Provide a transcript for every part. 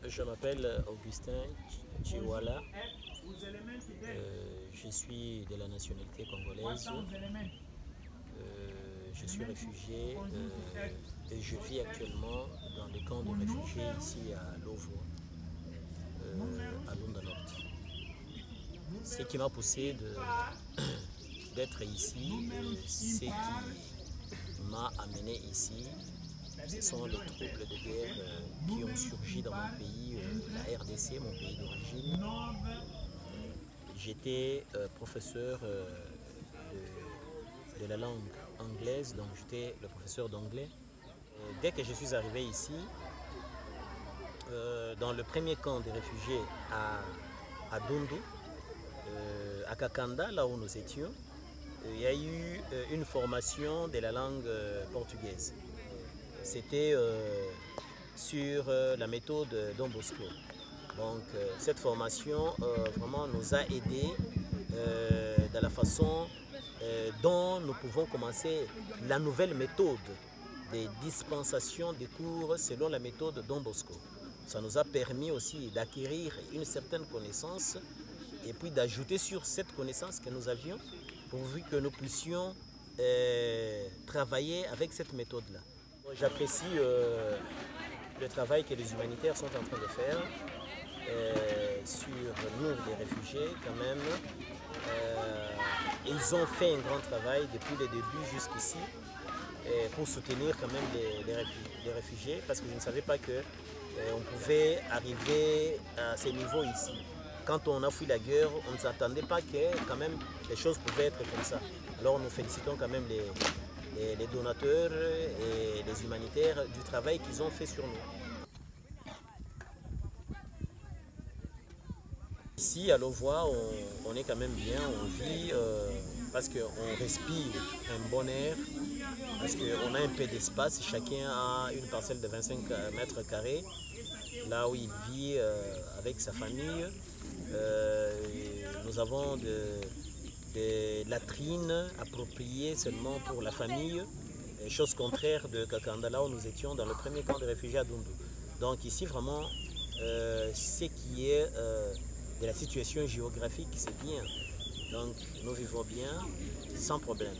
Je m'appelle Augustin Chiwala. Je suis de la nationalité congolaise. Je suis réfugié et je vis actuellement dans les camps de réfugiés ici à Lovo, à Lunda Nord. Ce qui m'a poussé d'être ici, ce qui m'a amené ici, ce sont les troubles de guerre qui ont surgi dans mon pays, la RDC, mon pays d'origine. J'étais professeur de la langue anglaise, donc j'étais le professeur d'anglais. Dès que je suis arrivé ici, dans le premier camp des réfugiés à Dundu, à Kakanda, là où nous étions, il y a eu une formation de la langue portugaise. C'était sur la méthode Don Bosco. Donc cette formation vraiment nous a aidés dans la façon dont nous pouvons commencer la nouvelle méthode des dispensations des cours selon la méthode Don Bosco. Ça nous a permis aussi d'acquérir une certaine connaissance et puis d'ajouter sur cette connaissance que nous avions pourvu que nous puissions travailler avec cette méthode-là. J'apprécie le travail que les humanitaires sont en train de faire sur nous, les réfugiés, quand même. Ils ont fait un grand travail depuis le début jusqu'ici pour soutenir quand même les réfugiés, parce que je ne savais pas qu'on pouvait arriver à ces niveaux ici. Quand on a fui la guerre, on ne s'attendait pas que quand même les choses pouvaient être comme ça. Alors nous félicitons quand même les donateurs et les humanitaires du travail qu'ils ont fait sur nous. Ici à Lovoa, on est quand même bien, on vit parce qu'on respire un bon air, parce qu'on a un peu d'espace, chacun a une parcelle de 25 mètres carrés, là où il vit avec sa famille. Nous avons des latrines appropriées seulement pour la famille, chose contraire de Kakanda, là où nous étions dans le premier camp de réfugiés à Dundu. Donc ici vraiment, ce qui est de la situation géographique, c'est bien. Donc nous vivons bien, sans problème.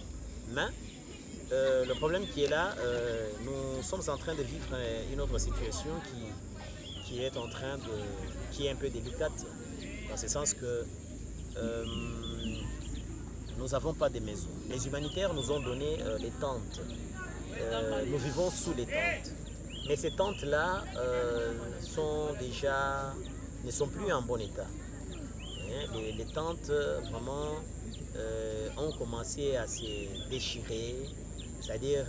Mais le problème qui est là, nous sommes en train de vivre une autre situation qui est un peu délicate, dans ce sens que nous n'avons pas de maison. Les humanitaires nous ont donné les tentes. Nous vivons sous les tentes. Mais ces tentes-là ne sont plus en bon état. Les tentes vraiment ont commencé à se déchirer. C'est-à-dire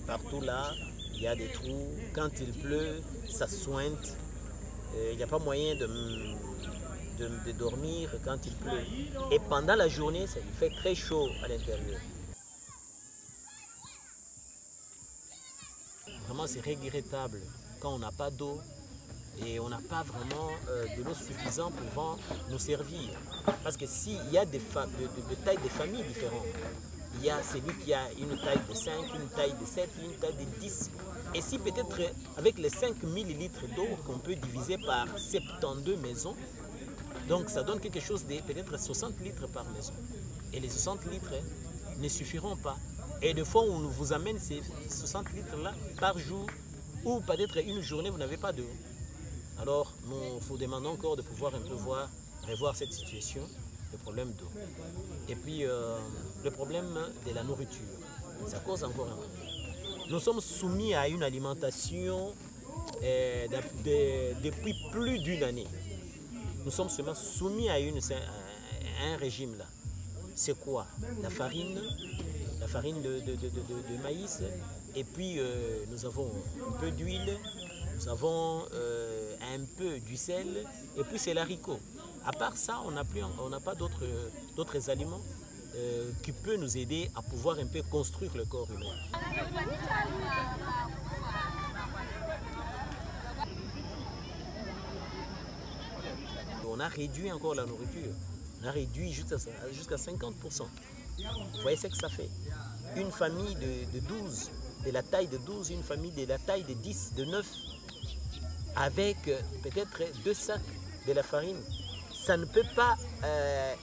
partout là, il y a des trous. Quand il pleut, ça sointe. Il n'y a pas moyen de dormir quand il pleut. Et pendant la journée, il fait très chaud à l'intérieur. Vraiment, c'est regrettable quand on n'a pas d'eau et on n'a pas vraiment de l'eau suffisante pour nous servir. Parce que s'il y a des tailles de familles différentes, il y a celui qui a une taille de 5, une taille de 7, une taille de 10. Et si peut-être avec les 5000 litres d'eau qu'on peut diviser par 72 maisons, donc ça donne quelque chose de peut-être 60 litres par maison. Et les 60 litres ne suffiront pas. Et des fois, on vous amène ces 60 litres-là par jour, ou peut-être une journée, vous n'avez pas d'eau. Alors, nous vous demandons encore de pouvoir un peu revoir cette situation, le problème d'eau. Et puis, le problème de la nourriture, ça cause encore un problème. Nous sommes soumis à une alimentation depuis plus d'une année. Nous sommes seulement soumis à un régime là. C'est quoi? La farine de maïs, et puis nous avons un peu d'huile, nous avons un peu du sel, et puis c'est l'haricot. À part ça, on n'a pas d'autres aliments qui peuvent nous aider à pouvoir un peu construire le corps humain. On a réduit encore la nourriture. On a réduit jusqu'à 50%. Vous voyez ce que ça fait? Une famille de 12, de la taille de 12, une famille de la taille de 10, de 9, avec peut-être 2 sacs de la farine, ça ne peut pas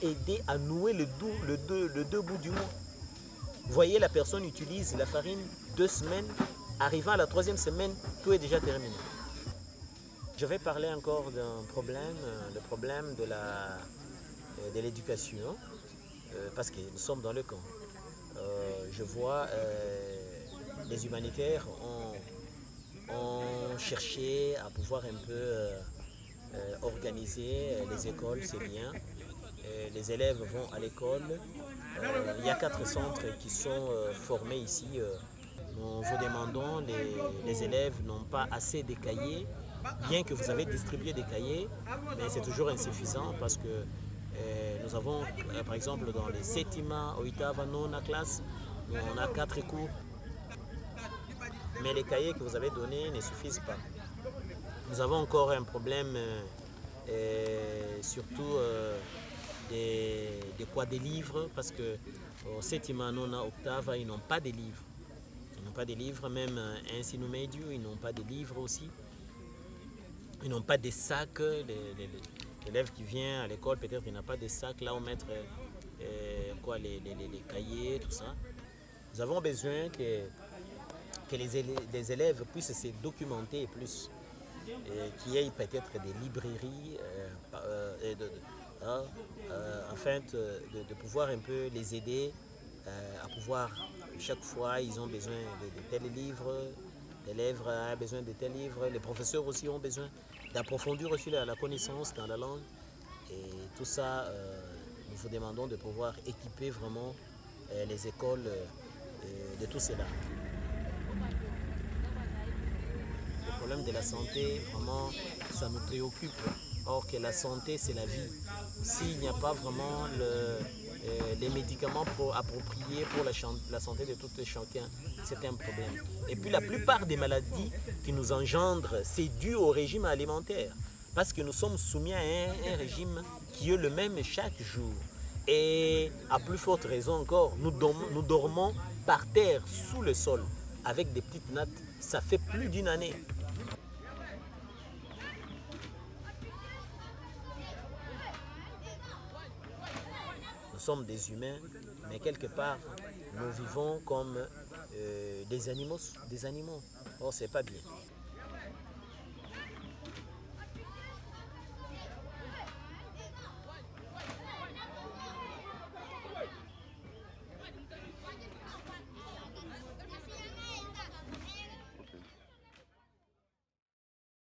aider à nouer le deux bouts du mois. Vous voyez, la personne utilise la farine 2 semaines, arrivant à la 3e semaine, tout est déjà terminé. Je vais parler encore d'un problème, le problème de l'éducation, parce que nous sommes dans le camp. Je vois les humanitaires ont cherché à pouvoir un peu organiser les écoles, c'est bien. Les élèves vont à l'école. Il y a 4 centres qui sont formés ici. Nous vous demandons, les élèves n'ont pas assez de cahiers, bien que vous avez distribué des cahiers, mais c'est toujours insuffisant parce que nous avons, par exemple, dans les 7e, 8e, 9e classes, on a 4 cours. Mais les cahiers que vous avez donnés ne suffisent pas. Nous avons encore un problème, surtout des livres, parce que au 7e, 9e, 8e, ils n'ont pas de livres. Ils n'ont pas de livres, même ensino médio, ils n'ont pas de livres aussi. Ils n'ont pas de sacs. L'élève qui vient à l'école, peut-être il n'a pas de sacs là où mettre les cahiers, tout ça. Nous avons besoin que les élèves puissent se documenter plus, qu'il y ait peut-être des librairies afin de pouvoir un peu les aider à pouvoir, chaque fois ils ont besoin de tels livres, l'élève a besoin de tels livres, les professeurs aussi ont besoin d'approfondir aussi la connaissance dans la langue, et tout ça, nous vous demandons de pouvoir équiper vraiment les écoles de tout cela. Le problème de la santé, vraiment, ça nous préoccupe. Or que la santé, c'est la vie. S'il n'y a pas vraiment les médicaments appropriés pour la santé de tout chacun, c'est un problème. Et puis la plupart des maladies qui nous engendrent, c'est dû au régime alimentaire. Parce que nous sommes soumis à un régime qui est le même chaque jour. Et à plus forte raison encore, nous dormons par terre, sous le sol, avec des petites nattes. Ça fait plus d'une année. Nous sommes des humains, mais quelque part, nous vivons comme des animaux. Or, c'est pas bien.